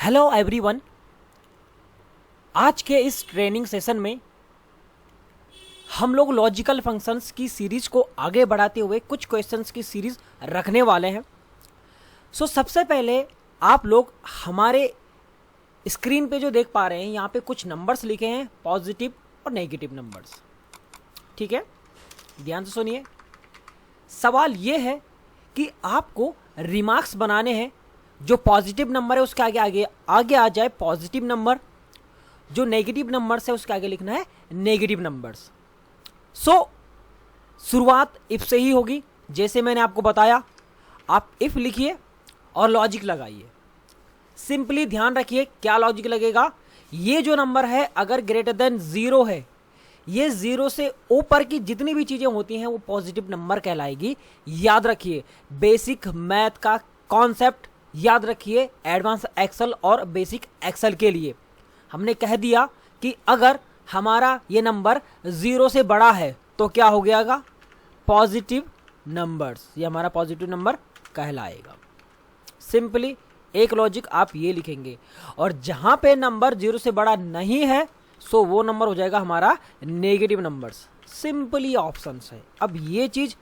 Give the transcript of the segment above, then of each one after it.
Hello everyone, आज के इस ट्रेनिंग सेशन में हम लोग लॉजिकल फंक्शंस की सीरीज को आगे बढ़ाते हुए कुछ क्वेश्चंस की सीरीज रखने वाले हैं। सबसे पहले आप लोग हमारे स्क्रीन पे जो देख पा रहे हैं, यहाँ पे कुछ नंबर्स लिखे हैं, पॉजिटिव और नेगेटिव नंबर्स। ठीक है, ध्यान से सुनिए। सवाल ये है कि आपको रिमार्क्स बनाने हैं। जो पॉजिटिव नंबर है उसके आगे आ जाए पॉजिटिव नंबर, जो नेगेटिव नंबर्स है उसके आगे लिखना है नेगेटिव नंबर्स। शुरुआत इफ से ही होगी। जैसे मैंने आपको बताया, आप इफ लिखिए और लॉजिक लगाइए। सिंपली ध्यान रखिए क्या लॉजिक लगेगा। ये जो नंबर है अगर ग्रेटर देन 0 है, ये 0 से ऊपर की जितनी भी चीजें होती हैं वो पॉजिटिव नंबर कहलाएगी। याद रखिए, बेसिक मैथ का कॉन्सेप्ट याद रखिए। एडवांस एक्सेल और बेसिक एक्सेल के लिए हमने कह दिया कि अगर हमारा ये नंबर 0 से बड़ा है तो क्या हो गयागा, पॉजिटिव नंबर्स, ये हमारा पॉजिटिव नंबर कहलाएगा। सिंपली एक लॉजिक आप ये लिखेंगे, और जहां पे नंबर 0 से बड़ा नहीं है सो वो नंबर हो जाएगा हमारा नेगेटिव नंबर्स। सिंपली ऑप्शंस है। अब ये चीज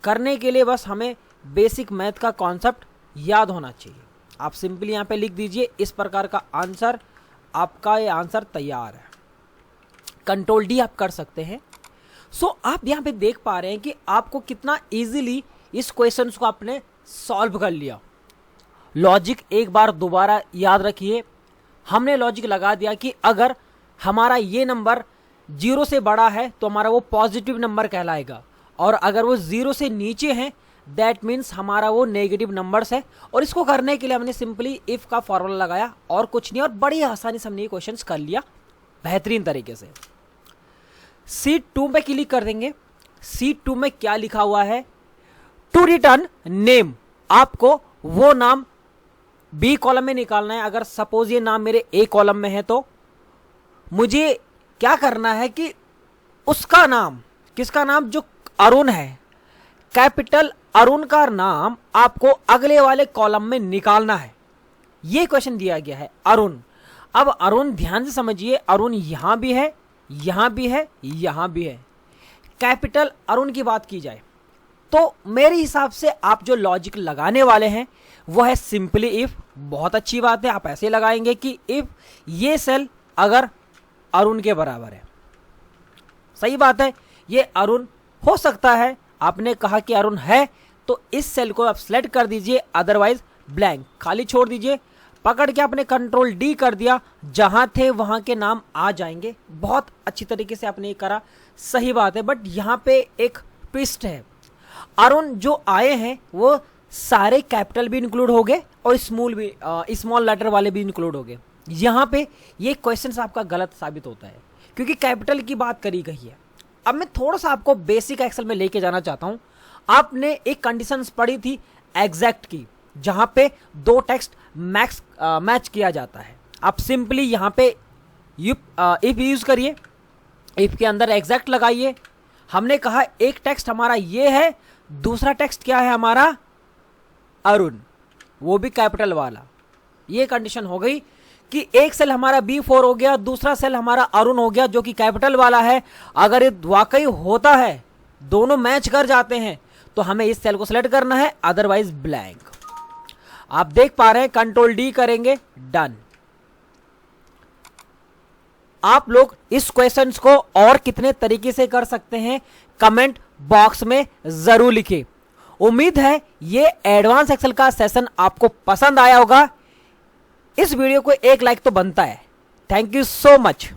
करने के लिए बस हमें बेसिक मैथ का कॉन्सेप्ट याद होना चाहिए। आप सिंपली यहाँ पे लिख दीजिए इस प्रकार का आंसर, आपका ये आंसर तैयार है। कंट्रोल डी आप कर सकते हैं। आप यहाँ पे देख पा रहे हैं कि आपको कितना इजीली इस क्वेश्चन को आपने सॉल्व कर लिया। लॉजिक एक बार दोबारा याद रखिए। हमने लॉजिक लगा दिया कि अगर हमारा ये नंबर 0 से बड़ा है तो हमारा वो पॉजिटिव नंबर कहलाएगा, और अगर वो 0 से नीचे है दैट मीन्स हमारा वो नेगेटिव नंबर्स है। और इसको करने के लिए हमने सिंपली इफ का फॉर्मूला लगाया और कुछ नहीं, और बड़ी आसानी से हमने ये क्वेश्चन कर लिया बेहतरीन तरीके से। शीट 2 पे क्लिक कर देंगे। शीट 2 में क्या लिखा हुआ है, टू रिटर्न नेम। आपको वो नाम बी कॉलम में निकालना है। अगर सपोज ये नाम मेरे ए कॉलम में है तो मुझे क्या करना है कि उसका नाम, किसका नाम, जो अरुण है, कैपिटल अरुण का नाम आपको अगले वाले कॉलम में निकालना है। ये क्वेश्चन दिया गया है अरुण। अब अरुण ध्यान से समझिए, अरुण यहां भी है, यहां भी है, यहां भी है। कैपिटल अरुण की बात की जाए तो मेरे हिसाब से आप जो लॉजिक लगाने वाले हैं वो है सिंपली इफ। बहुत अच्छी बात है, आप ऐसे लगाएंगे कि इफ ये सेल अगर अरुण के बराबर है। सही बात है, ये अरुण हो सकता है। आपने कहा कि अरुण है तो इस सेल को आप सिलेक्ट कर दीजिए, अदरवाइज ब्लैंक खाली छोड़ दीजिए। पकड़ के आपने कंट्रोल डी कर दिया, जहां थे वहां के नाम आ जाएंगे। बहुत अच्छी तरीके से आपने ये करा, सही बात है। बट यहां पे एक ट्विस्ट है, अरुण जो आए हैं वो सारे कैपिटल भी इंक्लूड हो गए और स्मॉल लेटर वाले भी इंक्लूड हो गए। यहां पे ये क्वेश्चन आपका गलत साबित होता है क्योंकि कैपिटल की बात करी गई है। अब मैं थोड़ा सा आपको बेसिक एक्सेल में लेके जाना चाहता हूं। आपने एक कंडीशंस पढ़ी थी एग्जैक्ट की, जहां पे दो टेक्स्ट मैच किया जाता है। आप सिंपली यहां पे इफ यूज करिए, इफ के अंदर एग्जैक्ट लगाइए। हमने कहा एक टेक्स्ट हमारा ये है, दूसरा टेक्स्ट क्या है हमारा, अरुण, वो भी कैपिटल वाला। ये कंडीशन हो गई कि एक सेल हमारा B4 हो गया, दूसरा सेल हमारा अरुण हो गया जो कि कैपिटल वाला है। अगर ये वाकई होता है, दोनों मैच कर जाते हैं, तो हमें इस सेल को सिलेक्ट करना है, अदरवाइज ब्लैंक। आप देख पा रहे हैं, कंट्रोल डी करेंगे, डन। आप लोग इस क्वेश्चंस को और कितने तरीके से कर सकते हैं कमेंट बॉक्स में जरूर लिखिए। उम्मीद है ये एडवांस एक्सेल का सेशन आपको पसंद आया होगा। इस वीडियो को एक लाइक तो बनता है। Thank you so much.